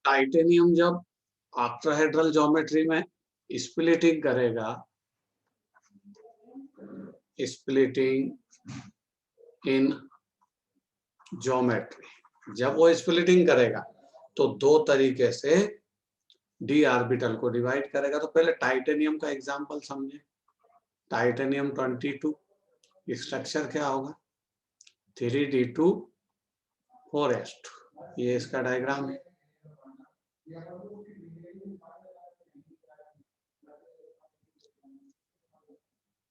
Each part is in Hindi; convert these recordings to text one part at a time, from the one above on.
टाइटेनियम जब ऑक्टाहेड्रल ज्योमेट्री में स्प्लिटिंग करेगा, स्प्लिटिंग इन ज्योमेट्री, जब वो स्प्लिटिंग करेगा तो दो तरीके से डी ऑर्बिटल को डिवाइड करेगा। तो पहले टाइटेनियम का एग्जांपल समझे। टाइटेनियम 22 स्ट्रक्चर क्या होगा, 3d2 4s2, ये इसका डायग्राम है।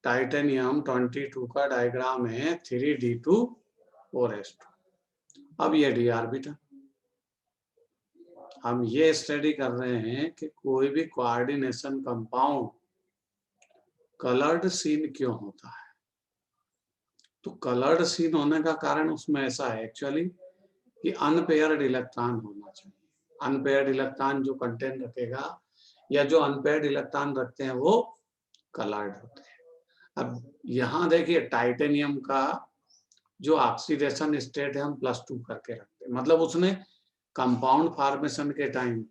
टाइटेनियम 22 का डायग्राम है 3d2 4s2। अब ये डी ऑर्बिटल, हम ये स्टडी कर रहे हैं कि कोई भी कोऑर्डिनेशन कंपाउंड कलर्ड सीन क्यों होता है। तो कलर्ड सीन होने का कारण उसमें ऐसा है एक्चुअली कि अनपेयर्ड इलेक्ट्रॉन होना चाहिए। अनपेयर्ड इलेक्ट्रॉन जो कंटेंट रखेगा या जो अनपेयर्ड इलेक्ट्रॉन रखते हैं वो कलर्ड होते हैं। अब यहाँ देखिए टाइटेनियम का जो ऑक्सीडेशन स्टेट है हम +2 करके रखते हैं, मतलब उसने कंपाउंड फॉर्मेशन के टाइम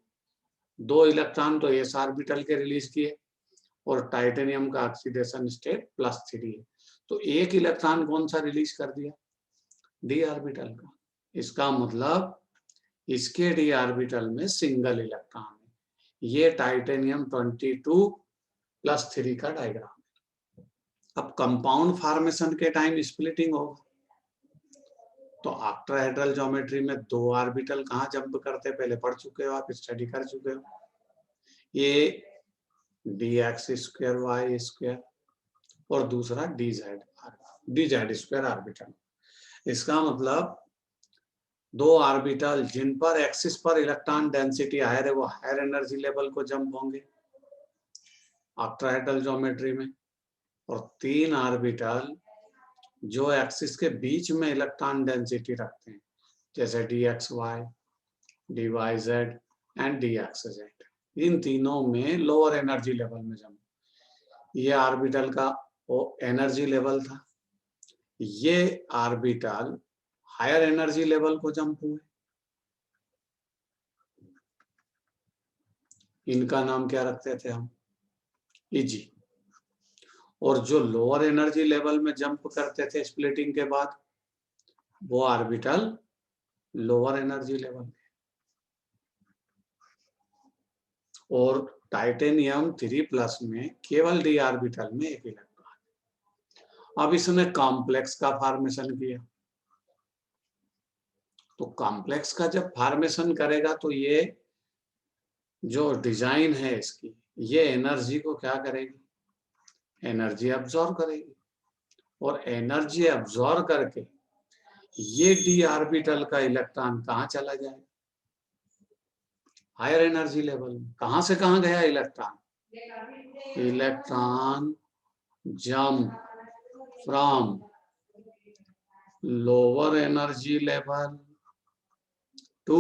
2 इलेक्ट्रॉन तो एस ऑर्बिटल के रिलीज किए और टाइटेनियम का ऑक्सीडेशन स्टेट +3 है, तो एक इलेक्ट्रॉन कौन सा रिलीज कर दिया, डी ऑर्बिटल का। इसका मतलब इसके डी ऑर्बिटल में सिंगल इलेक्ट्रॉन है। ये टाइटेनियम 22 +3 का डायग्राम है। अब कंपाउंड फॉर्मेशन के टाइम स्प्लिटिंग होगा, तो ऑक्टाहेड्रल ज्योमेट्री में 2 ऑर्बिटल कहाँ जंप करते पहले पढ़ चुके हो आप, स्टडी कर चुके हो। ये dx²y² और दूसरा dz² ऑर्बिटल। इसका मतलब 2 ऑर्बिटल जिन पर एक्सिस पर इलेक्ट्रॉन डेंसिटी हायर है वो हायर एनर्जी लेवल को जंप होंगे ऑक्टाहेड्रल ज्योमेट्री में, और 3 ऑर्बिटल जो एक्सिस के बीच में इलेक्ट्रॉन डेंसिटी रखते हैं जैसे dxy, dyz एंड dxz, इन तीनों में लोअर एनर्जी लेवल में जंप। ये ऑर्बिटल का एनर्जी लेवल था, ये ऑर्बिटल हायर एनर्जी लेवल को जंप हुए। इनका नाम क्या रखते थे हम, Eg। और जो लोअर एनर्जी लेवल में जंप करते थे स्प्लिटिंग के बाद वो ऑर्बिटल लोअर एनर्जी लेवल। और टाइटेनियम 3+ में केवल डी ऑर्बिटल में एक इलेक्ट्रॉन। अब इसने कॉम्प्लेक्स का फॉर्मेशन किया, तो कॉम्प्लेक्स का जब फॉर्मेशन करेगा तो ये जो डिजाइन है इसकी, ये एनर्जी को क्या करेगी, एनर्जी अब्सॉर्ब करेगी, और एनर्जी अब्सॉर्ब करके ये डी ऑर्बिटल का इलेक्ट्रॉन कहाँ चला जाएगा, हायर एनर्जी लेवल में। कहां से कहां गया electron, electron jump from lower energy level to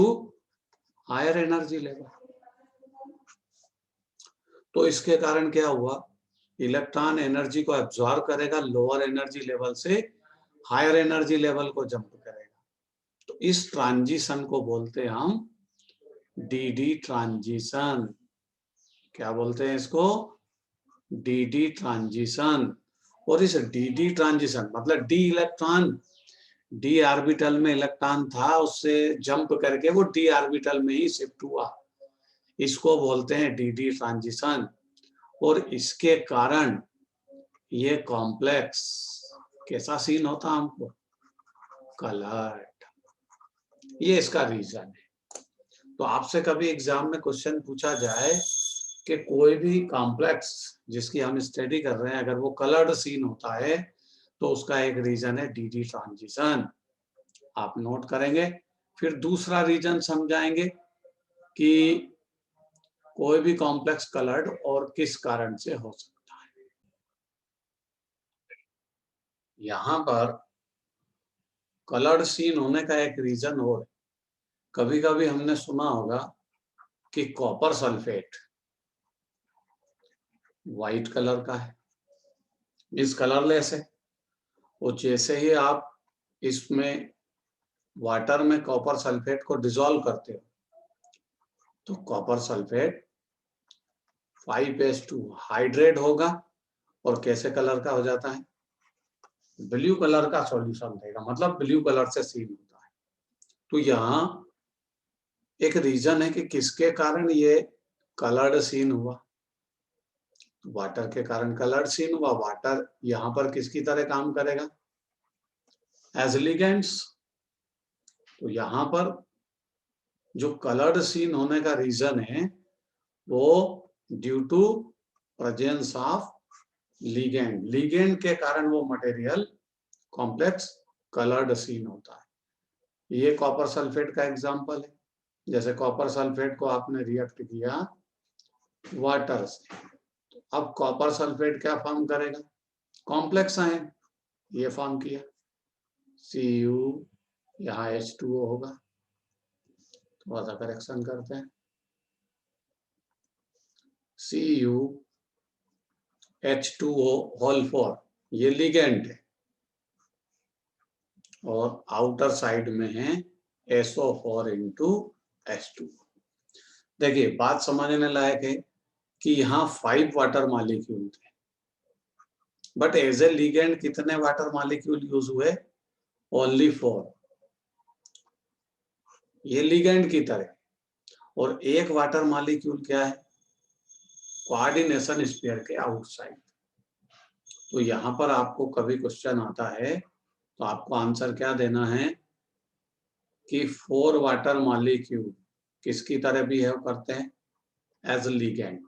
higher energy level. तो इसके कारण क्या हुआ, इलेक्ट्रॉन एनर्जी को एब्जॉर्ब करेगा, लोअर एनर्जी लेवल से हायर एनर्जी लेवल को जंप करेगा। तो इस ट्रांजिशन को बोलते हैं हम डी ट्रांजिशन। क्या बोलते हैं इसको, डी ट्रांजिशन। और इस डी ट्रांजिशन मतलब डी इलेक्ट्रॉन डी ऑर्बिटल में इलेक्ट्रॉन था, उससे जंप करके वो डी ऑर्बिटल में ही शिफ्ट हुआ, इसको बोलते हैं डी ट्रांजिशन। और इसके कारण ये कॉम्प्लेक्स कैसा सीन होता हमको, कलर्ड। ये इसका रीजन है। तो आपसे कभी एग्जाम में क्वेश्चन पूछा जाए कि कोई भी कॉम्प्लेक्स जिसकी हम स्टडी कर रहे हैं अगर वो कलर्ड सीन होता है तो उसका एक रीजन है डी ट्रांजिशन, आप नोट करेंगे। फिर दूसरा रीजन समझाएंगे कि कोई भी कॉम्प्लेक्स कलर्ड और किस कारण से हो सकता है। यहां पर कलर्ड सीन होने का एक रीजन और, कभी कभी हमने सुना होगा कि कॉपर सल्फेट व्हाइट कलर का है, इस कलरलेस है, और जैसे ही आप इसमें वाटर में कॉपर सल्फेट को डिसॉल्व करते हो तो कॉपर सल्फेट 5s2 हाइड्रेट होगा और कैसे कलर का हो जाता है, ब्लू कलर का सॉल्यूशन देगा, मतलब ब्लू कलर से सीन होता है। तो यहाँ एक रीजन है कि किसके कारण ये कलर्ड सीन हुआ, वाटर के कारण कलर्ड सीन हुआ। वाटर यहाँ पर किसकी तरह काम करेगा, एज लिगेंड्स। तो यहाँ पर जो कलर्ड सीन होने का रीजन है वो due to presence of ligand, ligand के कारण वो मटेरियल कॉम्प्लेक्स कलर्ड सीन होता है। ये कॉपर सल्फेट का एग्जांपल है। जैसे कॉपर सल्फेट को आपने रिएक्ट किया वाटर से, अब कॉपर सल्फेट क्या फॉर्म करेगा, कॉम्प्लेक्स आयन, ये फॉर्म किया Cu, यहाँ H2O होगा। थोड़ा सा करेक्शन करते हैं, Cu H2O होल 4 ये लिगेंड है और आउटर साइड में है SO4 इंटू H2। देखिए बात समझने लायक है कि यहाँ 5 वाटर मॉलिक्यूल थे, बट एज ए लिगेंड कितने वाटर मॉलिक्यूल यूज हुए, ओनली 4। ये लिगेंड की तरह, और एक वाटर मॉलिक्यूल क्या है, कोऑर्डिनेशन स्फीयर के आउटसाइड। तो यहाँ पर आपको कभी क्वेश्चन आता है तो आपको आंसर क्या देना है कि 4 वाटर मॉलिक्यूल किसकी तरह बिहेव करते हैं, एज लिगेंड।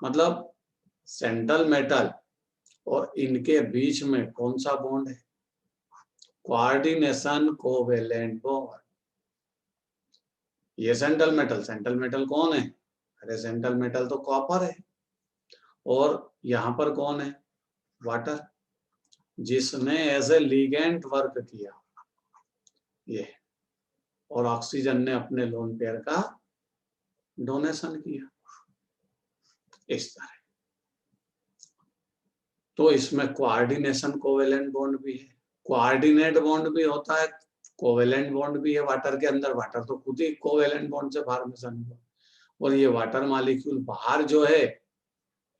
मतलब सेंट्रल मेटल और इनके बीच में कौन सा बॉन्ड है, कोऑर्डिनेशन कोवेलेंट बॉन्ड। ये सेंट्रल मेटल कौन है, अरे सेंट्रल मेटल तो कॉपर है, और यहाँ पर कौन है, वाटर, जिसने एज ए लिगेंड वर्क किया ये, और ऑक्सीजन ने अपने लोन पेयर का डोनेशन किया इस तरह। तो इसमें कोऑर्डिनेशन कोवेलेंट बॉन्ड भी है, कोऑर्डिनेट बॉन्ड भी होता है, कोवेलेंट बॉन्ड भी है वाटर के अंदर। वाटर तो खुद ही कोवेलेंट बॉन्ड से फॉर्मेशन हुआ, और ये वाटर मॉलिक्यूल बाहर जो है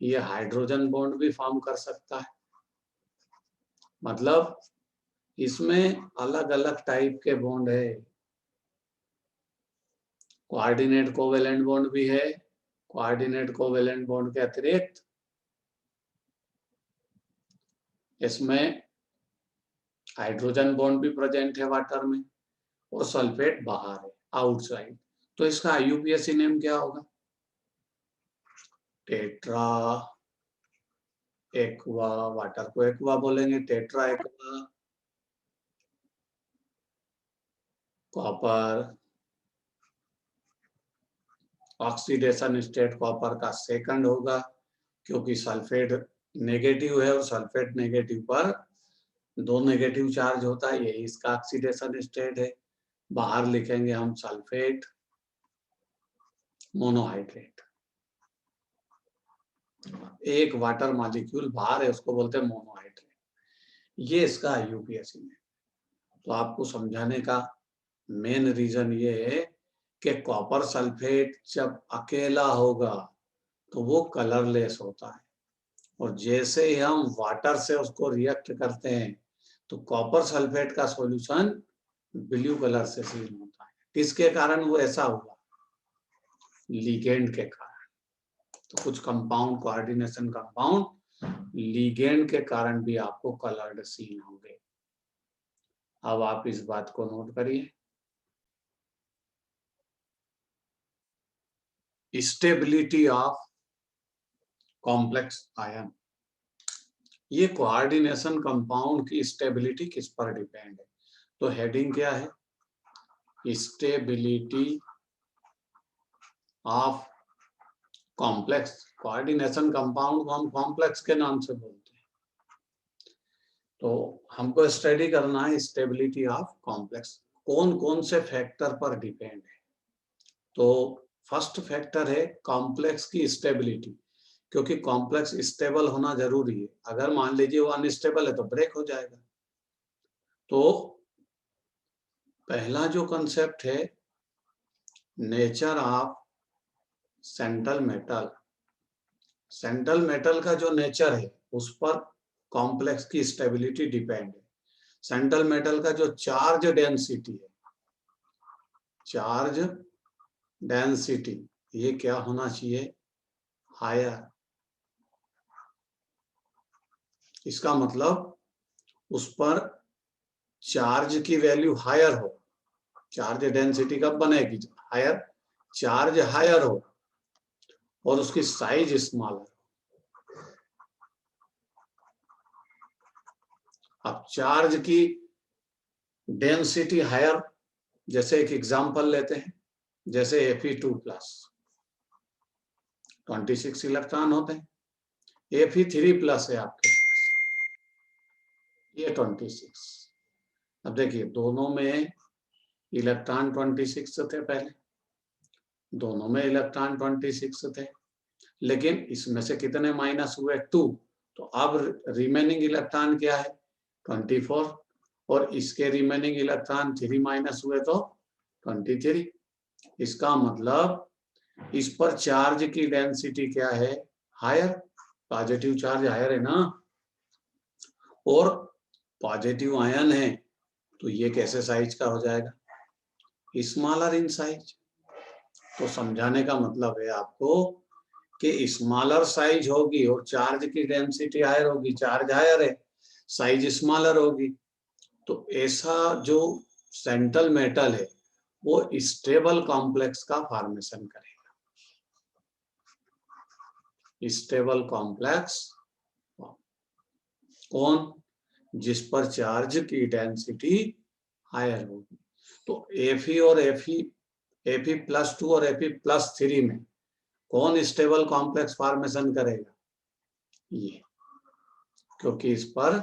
ये हाइड्रोजन बॉन्ड भी फॉर्म कर सकता है। मतलब इसमें अलग अलग टाइप के बॉन्ड है, कोऑर्डिनेट कोवेलेंट बॉन्ड भी है, कोऑर्डिनेट कोवेलेंट बॉन्ड के अतिरिक्त इसमें हाइड्रोजन बॉन्ड भी प्रेजेंट है वाटर में, और सल्फेट बाहर है आउटसाइड। तो इसका IUPAC नेम क्या होगा, टेट्रा एक्वा, वाटर को एक्वा बोलेंगे, tetra aqua copper. Oxidation state copper का सेकंड होगा, क्योंकि सल्फेट नेगेटिव है और सल्फेट नेगेटिव पर 2 नेगेटिव चार्ज होता है, यही इसका ऑक्सीडेशन स्टेट है। बाहर लिखेंगे हम सल्फेट मोनोहाइड्रेट, एक वाटर मॉलिक्यूल बाहर है उसको बोलते हैं मोनोहाइड्रेट, ये इसका IUPAC है। तो आपको समझाने का मेन रीजन ये है कि कॉपर सल्फेट जब अकेला होगा तो वो कलरलेस होता है, और जैसे ही हम वाटर से उसको रिएक्ट करते हैं तो कॉपर सल्फेट का सॉल्यूशन ब्लू कलर से सीन होता है। किसके कारण वो ऐसा हुआ, लिगेंड के कारण। तो कुछ कंपाउंड, कोऑर्डिनेशन कंपाउंड लिगेंड के कारण भी आपको कलर्ड सीन होंगे। अब आप इस बात को नोट करिए, स्टेबिलिटी ऑफ कॉम्प्लेक्स आयन, ये कोऑर्डिनेशन कंपाउंड की स्टेबिलिटी किस पर डिपेंड है। तो हेडिंग क्या है, stability of complex. Coordination compound को हम कॉम्प्लेक्स के नाम से बोलते हैं। तो हमको स्टडी करना है स्टेबिलिटी ऑफ कॉम्प्लेक्स, कौन कौन से फैक्टर पर डिपेंड है। तो फर्स्ट फैक्टर है कॉम्प्लेक्स की स्टेबिलिटी, क्योंकि कॉम्प्लेक्स स्टेबल होना जरूरी है। अगर मान लीजिए वो अनस्टेबल है तो ब्रेक हो जाएगा। तो पहला जो कंसेप्ट है nature of central metal, central metal का जो नेचर है उस पर कॉम्प्लेक्स की स्टेबिलिटी डिपेंड है। सेंट्रल मेटल का जो चार्ज डेंसिटी है, चार्ज डेंसिटी, ये क्या होना चाहिए, हायर। इसका मतलब उस पर चार्ज की वैल्यू हायर हो। चार्ज डेंसिटी कब बनेगी, हायर, चार्ज हायर हो और उसकी साइज स्मॉलर। अब चार्ज की डेंसिटी हायर, जैसे एक एग्जांपल लेते हैं, जैसे Fe2+, 26 इलेक्ट्रॉन होते हैं। Fe3+ है आपके पास, ये 26। अब देखिए दोनों में इलेक्ट्रॉन 26 थे, पहले दोनों में इलेक्ट्रॉन 26 थे, लेकिन इसमें से कितने माइनस हुए, 2। तो अब रिमेनिंग इलेक्ट्रॉन क्या है, 24, और इसके रिमेनिंग इलेक्ट्रॉन 3 माइनस हुए तो 23। इसका मतलब इस पर चार्ज की डेंसिटी क्या है, हायर, पॉजिटिव चार्ज हायर है ना, और पॉजिटिव आयन है, तो ये कैसे साइज का हो जाएगा, स्मॉलर इन साइज। तो समझाने का मतलब है आपको कि स्मॉलर साइज होगी और चार्ज की डेंसिटी हायर होगी, चार्ज हायर है, साइज स्मॉलर होगी। तो ऐसा जो सेंट्रल मेटल है वो स्टेबल कॉम्प्लेक्स का फॉर्मेशन करेगा, स्टेबल कॉम्प्लेक्स। कौन, जिस पर चार्ज की डेंसिटी हायर होगी। तो Fe और Fe+2 और Fe+3 में कौन स्टेबल कॉम्प्लेक्स फॉर्मेशन करेगा, ये, क्योंकि इस पर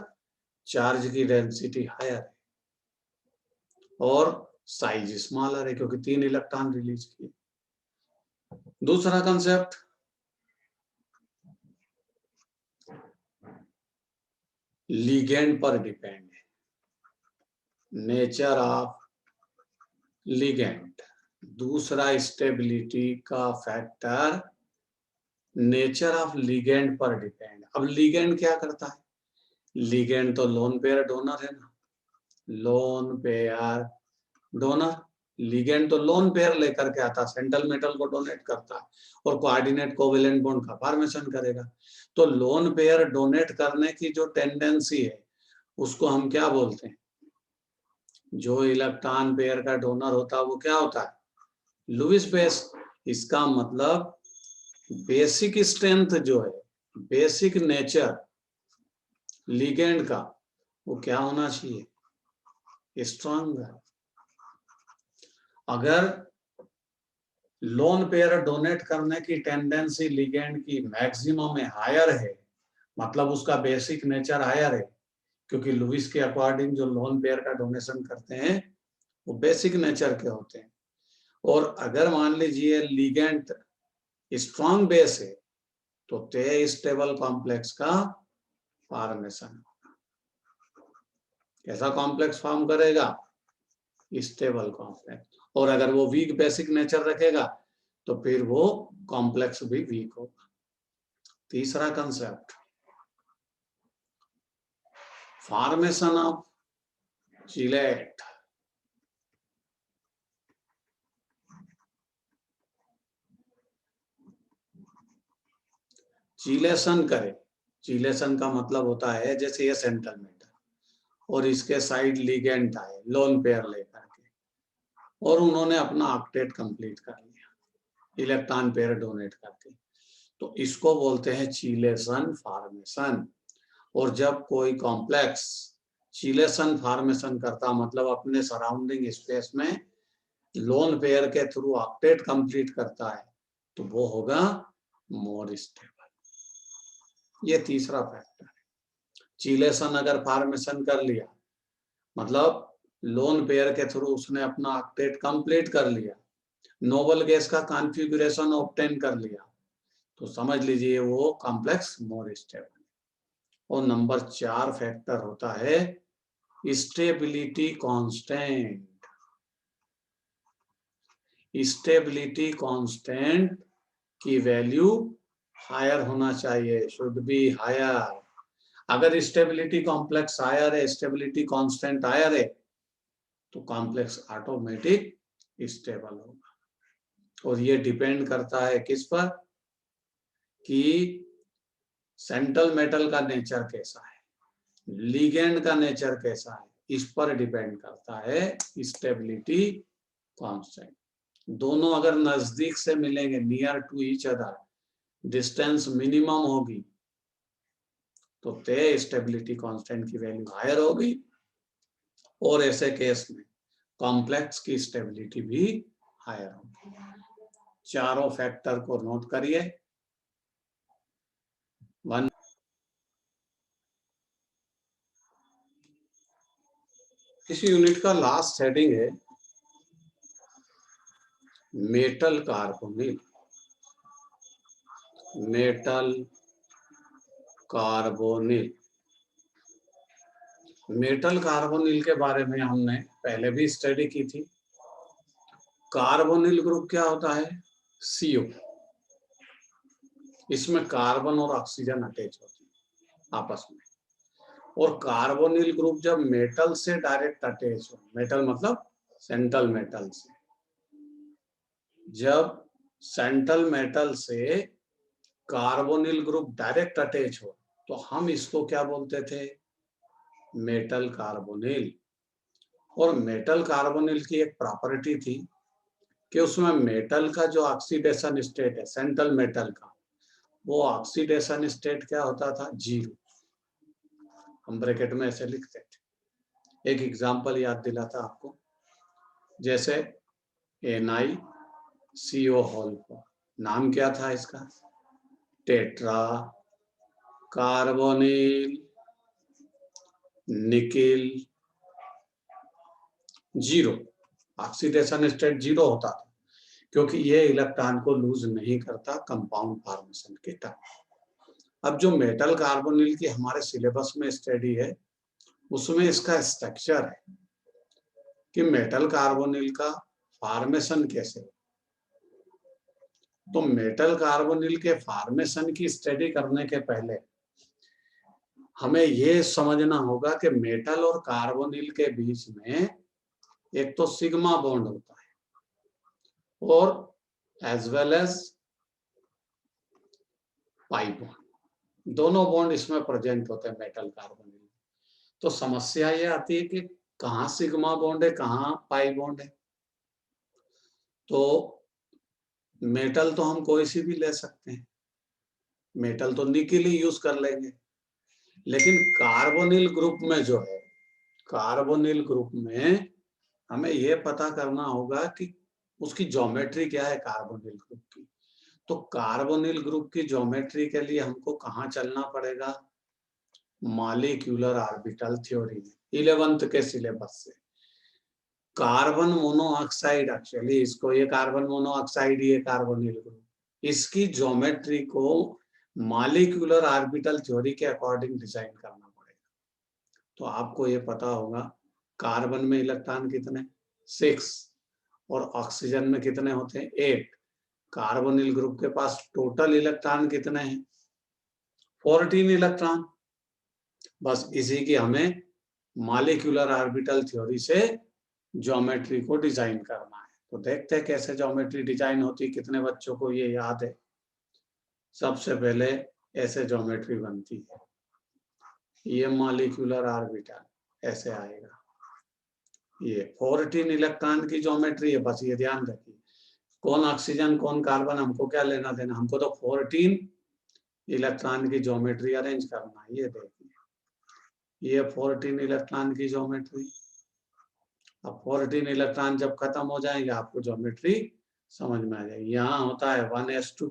चार्ज की डेंसिटी हायर है और साइज स्मॉलर है, क्योंकि 3 इलेक्ट्रॉन रिलीज किए। दूसरा कंसेप्ट, लिगेंड पर डिपेंड है, नेचर ऑफ लिगेंड। दूसरा स्टेबिलिटी का फैक्टर नेचर ऑफ लिगेंड पर डिपेंड। अब लिगेंड क्या करता है, लिगेंड तो लोन पेयर डोनर है ना, लोन पेयर डोनर। लिगेंड तो लोन पेयर लेकर के आता, सेंट्रल मेटल को डोनेट करता है और कोऑर्डिनेट कोवेलेंट बॉन्ड का फॉर्मेशन करेगा। तो लोन पेयर डोनेट करने की जो टेंडेंसी है उसको हम क्या बोलते हैं, जो इलेक्ट्रॉन पेयर का डोनर होता है वो क्या होता है, लुईस बेस। इसका मतलब बेसिक स्ट्रेंथ जो है, बेसिक नेचर लिगेंड का, वो क्या होना चाहिए, स्ट्रांग। अगर लोन पेयर डोनेट करने की टेंडेंसी लिगेंड की मैक्सिमम में हायर है, मतलब उसका बेसिक नेचर हायर है, क्योंकि लुईस के अकॉर्डिंग जो लोन पेयर का डोनेशन करते हैं वो बेसिक नेचर के होते हैं। और अगर मान लीजिए लिगेंड स्ट्रांग बेस है तो ते स्टेबल कॉम्प्लेक्स का फॉर्मेशन, कैसा कॉम्प्लेक्स फॉर्म करेगा, स्टेबल कॉम्प्लेक्स। और अगर वो वीक बेसिक नेचर रखेगा तो फिर वो कॉम्प्लेक्स भी वीक होगा। तीसरा concept, formation of chelate. Chelation करे, चिलेशन का मतलब होता है जैसे ये सेंट्रल मेटल और इसके साइड लिगेंड आए लोन पेयर लेकर के, और उन्होंने अपना ऑक्टेट कंप्लीट कर लिया इलेक्ट्रॉन पेयर डोनेट करके, तो इसको बोलते हैं चिलेशन फॉर्मेशन। और जब कोई कॉम्प्लेक्स चिलेशन फॉर्मेशन करता, मतलब अपने सराउंडिंग स्पेस में लोन पेयर के थ्रू ऑक्टेट कंप्लीट करता है, तो वो होगा मोर स्टेबल। ये तीसरा फैक्टर है। चिलेशन अगर फॉर्मेशन कर लिया, मतलब लोन पेयर के थ्रू उसने अपना ऑक्टेट कंप्लीट कर लिया, नोबल गैस का कॉन्फ़िगरेशन ऑब्टेन कर लिया, तो समझ लीजिए वो कॉम्प्लेक्स मोर स्टेबल। और नंबर 4 फैक्टर होता है स्टेबिलिटी कांस्टेंट। स्टेबिलिटी कांस्टेंट की वैल्यू हायर होना चाहिए, शुड बी हायर। अगर स्टेबिलिटी कॉम्प्लेक्स हायर है, स्टेबिलिटी कांस्टेंट हायर है, तो कॉम्प्लेक्स ऑटोमेटिक स्टेबल होगा। और ये डिपेंड करता है किस पर, कि सेंट्रल मेटल का नेचर कैसा है, लिगेंड का नेचर कैसा है, इस पर डिपेंड करता है स्टेबिलिटी कांस्टेंट। दोनों अगर नजदीक से मिलेंगे, near to each other, distance minimum होगी, तो तय स्टेबिलिटी कांस्टेंट की वैल्यू हायर होगी। और ऐसे केस में कॉम्प्लेक्स की स्टेबिलिटी भी हायर होगी। चारों फैक्टर को नोट करिए। वन, इस यूनिट का लास्ट हेडिंग है metal carbonyl. Metal carbonyl, metal carbonyl के बारे में हमने पहले भी स्टडी की थी। कार्बोनिल ग्रुप क्या होता है? CO। इसमें कार्बन और ऑक्सीजन अटैच होती है आपस में। और कार्बोनिल ग्रुप जब मेटल से डायरेक्ट अटैच हो, मेटल मतलब सेंट्रल मेटल से, जब सेंट्रल मेटल से कार्बोनिल ग्रुप डायरेक्ट अटैच हो, तो हम इसको क्या बोलते थे? Metal carbonyl. और मेटल कार्बोनिल की एक प्रॉपर्टी थी कि उसमें मेटल का जो ऑक्सीडेशन स्टेट है, सेंट्रल मेटल का, वो ऑक्सीडेशन स्टेट क्या होता था? 0। हम ब्रैकेट में ऐसे लिखते थे। एक एग्जांपल याद दिलाता आपको, जैसे NiCO होल पर, नाम क्या था इसका? Tetra carbonyl nickel. 0, oxidation state 0 होता था, क्योंकि ये इलेक्ट्रॉन को लूज नहीं करता कंपाउंड फॉर्मेशन के टाइम। अब जो मेटल कार्बोनिल की हमारे सिलेबस में स्टडी है, उसमें इसका स्ट्रक्चर है कि मेटल कार्बोनिल का फॉर्मेशन कैसे। तो मेटल कार्बोनिल के फॉर्मेशन की स्टडी करने के पहले हमें ये समझना होगा कि मेटल और कार्बोनिल के बीच में एक तो सिग्मा बॉन्ड होता है और as well as pi bond, दोनों बॉन्ड इसमें प्रेजेंट होते हैं मेटल कार्बोनिल। तो समस्या ये आती है कि कहाँ सिग्मा बॉन्ड है, कहाँ पाई बॉन्ड है। तो मेटल तो हम कोई सी भी ले सकते हैं, मेटल तो निकिल ही यूज कर लेंगे। लेकिन कार्बोनिल ग्रुप में जो है, कार्बोनिल ग्रुप में हमें यह पता करना होगा कि उसकी ज्योमेट्री क्या है कार्बोनिल ग्रुप की। तो कार्बोनिल ग्रुप की ज्योमेट्री के लिए हमको कहाँ चलना पड़ेगा? मॉलिक्यूलर ऑर्बिटल थ्योरी में 11th के सिलेबस से। कार्बन मोनोऑक्साइड, एक्चुअली इसको ये कार्बन मोनोऑक्साइड, ये कार्बोनिल ग्रुप, इसकी ज्योमेट्री को मॉलिक्यूलर ऑर्बिटल थ्योरी के अकॉर्डिंग डिजाइन करना पड़ेगा। तो आपको ये पता होगा कार्बन में इलेक्ट्रॉन कितने? 6। और ऑक्सीजन में कितने होते हैं? 8। कार्बोनिल ग्रुप के पास टोटल इलेक्ट्रॉन कितने हैं? 14 इलेक्ट्रॉन। बस इसी की हमें मॉलिक्यूलर ऑर्बिटल थ्योरी से ज्योमेट्री को डिजाइन करना है। तो देखते हैं कैसे ज्योमेट्री डिजाइन होती है, कितने बच्चों को ये याद है। सबसे पहले ऐसे ज्योमेट्री बनती है, ये मॉलिक्यूलर ऑर्बिटल ऐसे आएगा, ये 14 इलेक्ट्रॉन की ज्योमेट्री है। बस ये ध्यान रखिए, कौन ऑक्सीजन कौन कार्बन, हमको क्या लेना देना, हमको तो 14 इलेक्ट्रॉन की ज्योमेट्री अरेंज करना है। ये देखिए, ये 14 इलेक्ट्रॉन की ज्योमेट्री। अब 14 इलेक्ट्रॉन जब खत्म हो जाएंगे, आपको ज्योमेट्री समझ में आ जाएगी। यहाँ होता है 1s2,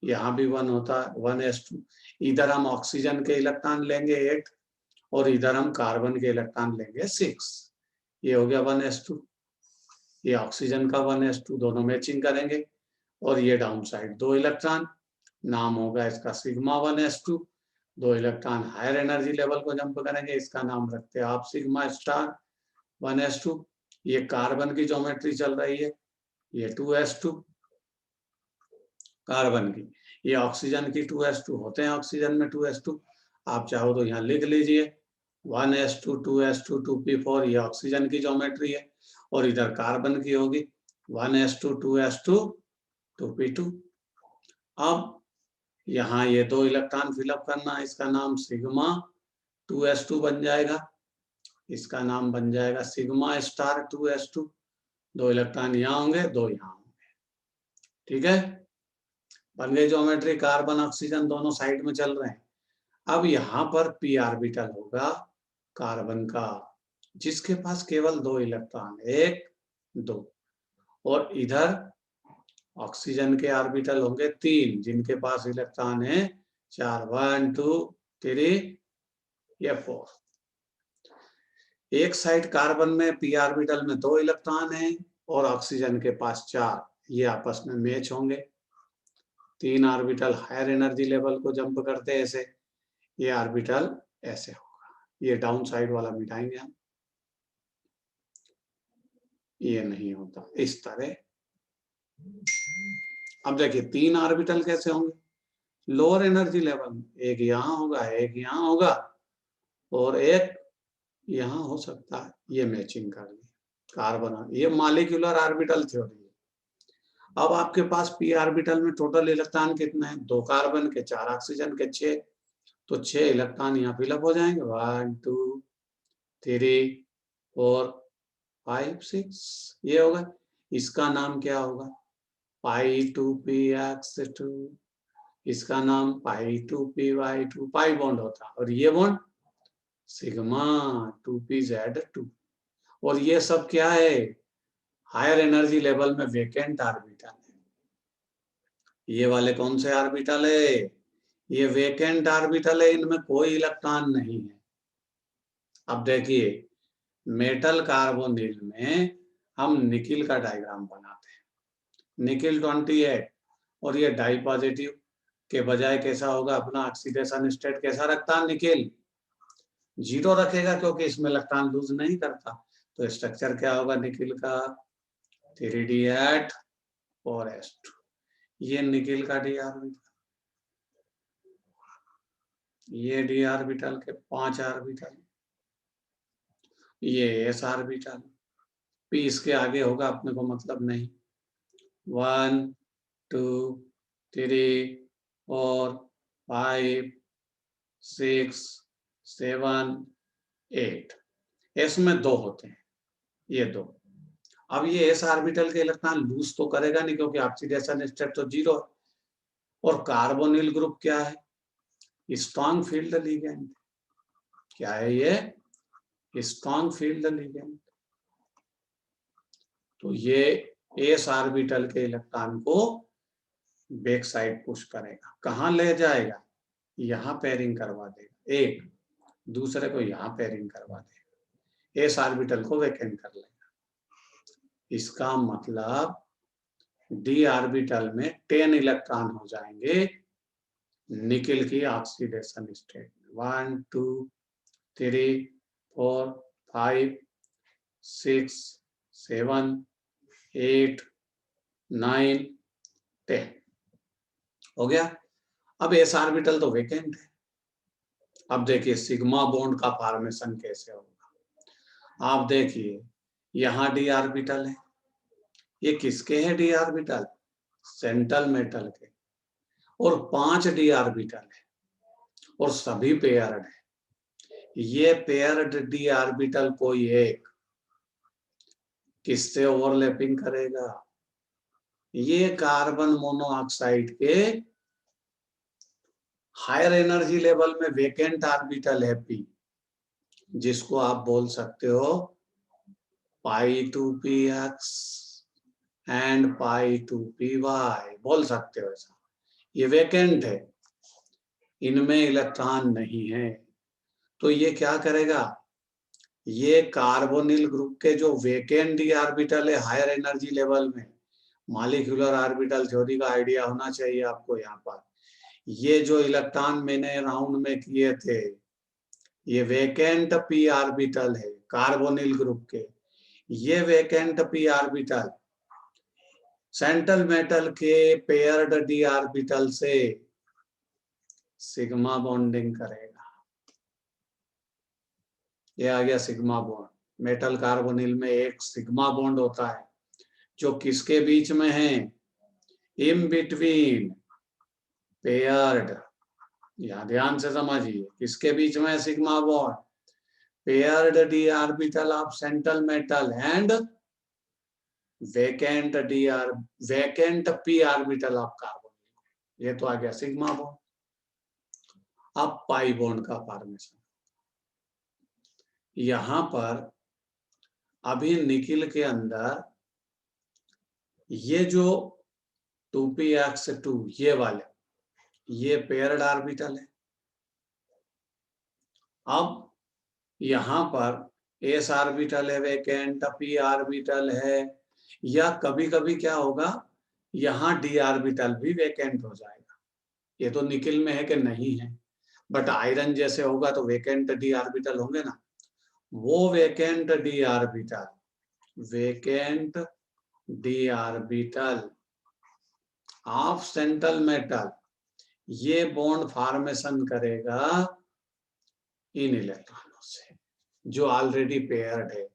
यहाँ भी 1 होता है 1s2। इधर हम ऑक्सीजन के इलेक्ट्रॉन लेंगे 8 और इधर हम कार्बन के इलेक्ट्रॉन लेंगे 6। ये हो गया 1s2। ये ऑक्सीजन का 1s2, दोनों मैचिंग करेंगे। और ये डाउन साइड 2 इलेक्ट्रॉन, नाम होगा इसका sigma 1s2। 2 electron higher energy level को जंप करेंगे, इसका नाम रखते हैं आप सिग्मा स्टार 1s2। ये कार्बन की ज्योमेट्री चल रही है, ये 2s2 कार्बन की, ये ऑक्सीजन की 2s2 होते हैं, ऑक्सीजन में 2s2। आप चाहो तो यहाँ लिख लीजिए 1s2 2s2 2p4, ये ऑक्सीजन की ज्योमेट्री है, और इधर कार्बन की होगी 1s2 2s2 2p2। अब यहाँ ये 2 इलेक्ट्रॉन फिलअप करना है, इसका नाम सिग्मा 2s2 बन जाएगा, इसका नाम बन जाएगा सिग्मा स्टार 2s2। 2 इलेक्ट्रॉन यहाँ होंगे, 2 यहाँ होंगे, ठीक है। बन गई ज्योमेट्री, कार्बन ऑक्सीजन दोनों साइड में चल रहे हैं। अब यहाँ पर p ऑर्बिटल होगा कार्बन का, जिसके पास केवल 2 इलेक्ट्रॉन, 1 2, और इधर ऑक्सीजन के ऑर्बिटल होंगे 3, जिनके पास इलेक्ट्रॉन है 4, 1 2 3 या 4। एक साइड कार्बन में p ऑर्बिटल में 2 इलेक्ट्रॉन है और ऑक्सीजन के पास 4, ये आपस में मैच होंगे। 3 ऑर्बिटल हायर एनर्जी लेवल को जंप करते हैं ऐसे, ये ऑर्बिटल ऐसे होगा, ये डाउन साइड वाला मिटाएंगे हम, ये नहीं होता इस तरह। अब देखिए 3 ऑर्बिटल कैसे होंगे लोअर एनर्जी लेवल, एक यहाँ होगा, एक यहाँ होगा, और एक यहाँ हो सकता है, ये मैचिंग कर ली कार्बन, ये मॉलिक्यूलर ऑर्बिटल थ्योरी है। अब आपके पास p ऑर्बिटल में टोटल इलेक्ट्रॉन कितने हैं, 2 कार्बन के, 4 ऑक्सीजन के, 6, तो 6 इलेक्ट्रॉन यहाँ फिलअप हो जाएंगे, 1 2 3 4 5 6, ये होगा। इसका नाम क्या होगा, π2px2, इसका नाम π2py2, पाई बॉन्ड होता है, और ये बॉन्ड सिग्मा 2pz2। और ये सब क्या है, हायर एनर्जी लेवल में वेकेंट ऑर्बिटल है। ये वाले कौन से ऑर्बिटल है, ये वेकेंट ऑर्बिटल है, इनमें कोई इलेक्ट्रॉन नहीं है। अब देखिए मेटल कार्बोनिल में हम निकिल का डायग्राम बनाते हैं, निकिल 28, और ये डाई पॉजिटिव के बजाय कैसा होगा, अपना ऑक्सीडेशन स्टेट कैसा रखता है, निकिल 0 रखेगा, क्योंकि इसमें इलेक्ट्रॉन लूज नहीं करता। तो स्ट्रक्चर क्या होगा निकिल का, 3d8 4s2, ये निकिल का डी ऑर्बिटल, ये डी ऑर्बिटल के 5 ऑर्बिटल, ये एस ऑर्बिटल, p इसके आगे होगा, अपने को मतलब नहीं, 1 2 3 4 5 6 7 8, एस में 2 होते हैं, ये 2। अब ये एस ऑर्बिटल के इलेक्ट्रॉन लूज तो करेगा नहीं, क्योंकि ऑक्सीडेशन स्टेट तो 0 है। और कार्बोनिल ग्रुप क्या है, स्ट्रॉन्ग फील्ड लिगेंड, क्या है ये, स्ट्रॉन्ग फील्ड लिगेंड। तो ये एस ऑर्बिटल के इलेक्ट्रॉन को बैक साइड पुश करेगा, कहाँ ले जाएगा, यहाँ पेयरिंग करवा देगा, एक दूसरे को यहाँ पेयरिंग करवा देगा, एस ऑर्बिटल को वेकेंट कर लेगा। इसका मतलब डी ऑर्बिटल में 10 इलेक्ट्रॉन हो जाएंगे निकिल की ऑक्सीडेशन स्टेट में, 1 2 3 4 5 6 7 8 9 10 हो गया। अब एस ऑर्बिटल तो वेकेंट है। अब देखिए सिग्मा बॉन्ड का फॉर्मेशन कैसे होगा, आप देखिए यहाँ डी ऑर्बिटल है, ये किसके हैं डी ऑर्बिटल, सेंट्रल मेटल के, और 5 डी ऑर्बिटल है, और सभी पेयर्ड है। ये पेयर्ड डी ऑर्बिटल कोई एक किससे ओवरलैपिंग करेगा, ये कार्बन मोनोऑक्साइड के हायर एनर्जी लेवल में वेकेंट ऑर्बिटल है p, जिसको आप बोल सकते हो π2px एंड π2py, बोल सकते हो ऐसा। ये वेकेंट है, इनमें इलेक्ट्रॉन नहीं है, तो ये क्या करेगा, ये कार्बोनिल ग्रुप के जो वेकेंट डी ऑर्बिटल है हायर एनर्जी लेवल में, मॉलिक्यूलर ऑर्बिटल थ्योरी का आइडिया होना चाहिए आपको। यहाँ पर ये जो इलेक्ट्रॉन मैंने राउंड में किए थे, ये वेकेंट p ऑर्बिटल है कार्बोनिल ग्रुप के, ये vacant p orbital central metal के पेयर्ड डी ऑर्बिटल से सिग्मा बॉन्डिंग करेगा। ये आ गया सिग्मा बॉन्ड। मेटल कार्बोनिल में एक सिग्मा बॉन्ड होता है जो किसके बीच में है, इन बिटवीन पेयर्ड, यहां ध्यान से समझिए, किसके बीच में है sigma bond, paired D orbital of central metal and vacant P orbital of carbonyl. ये तो आ गया सिग्मा बॉन्ड। अब पाई बॉन्ड का फॉर्मेशन, यहां पर अभी निकिल के अंदर ये जो 2px2 ये वाले, ये पेयर्ड ऑर्बिटल है। अब यहां पर एस ऑर्बिटल है वैकेंट, पी ऑर्बिटल है, या कभी कभी क्या होगा यहां डी ऑर्बिटल भी वैकेंट हो जाएगा। ये तो निकिल में है कि नहीं है, बट आयरन जैसे होगा तो वैकेंट डी ऑर्बिटल होंगे ना। वो vacant D orbital of central metal, ये बॉन्ड फॉर्मेशन करेगा इन इलेक्ट्रॉनों से जो ऑलरेडी पेयर्ड है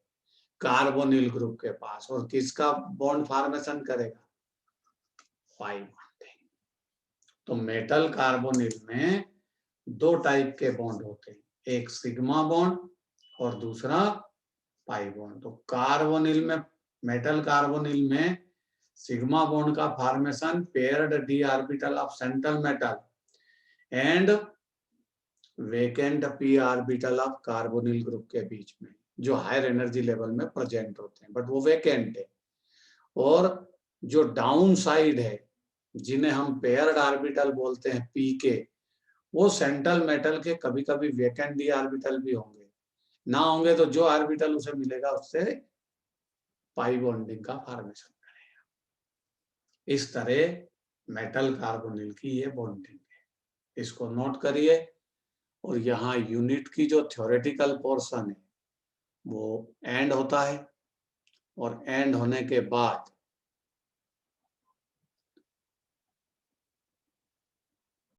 कार्बोनिल ग्रुप के पास, और किसका बॉन्ड फॉर्मेशन करेगा, पाई बॉन्डिंग। तो मेटल कार्बोनिल में दो टाइप के बॉन्ड होते हैं, एक सिग्मा बॉन्ड और दूसरा पाई बॉन्ड। तो कार्बोनिल में, मेटल कार्बोनिल में सिग्मा बॉन्ड का formation paired D orbital of central metal and vacant P orbital of carbonyl group के बीच में, जो हायर एनर्जी लेवल में प्रेजेंट होते हैं, बट वो वैकेंट है। और जो डाउन साइड है, जिन्हें हम पेयर्ड ऑर्बिटल बोलते हैं पी के, वो सेंट्रल मेटल के कभी कभी वैकेंट डी ऑर्बिटल भी होंगे, ना होंगे तो जो ऑर्बिटल उसे मिलेगा उससे पाई बॉन्डिंग का फॉर्मेशन करेगा। इस तरह मेटल कार्बोनिल की ये बॉन्डिंग है, इसको नोट करिए। और यहाँ यूनिट की जो थ्योरेटिकल पोर्शन है वो एंड होता है, और एंड होने के बाद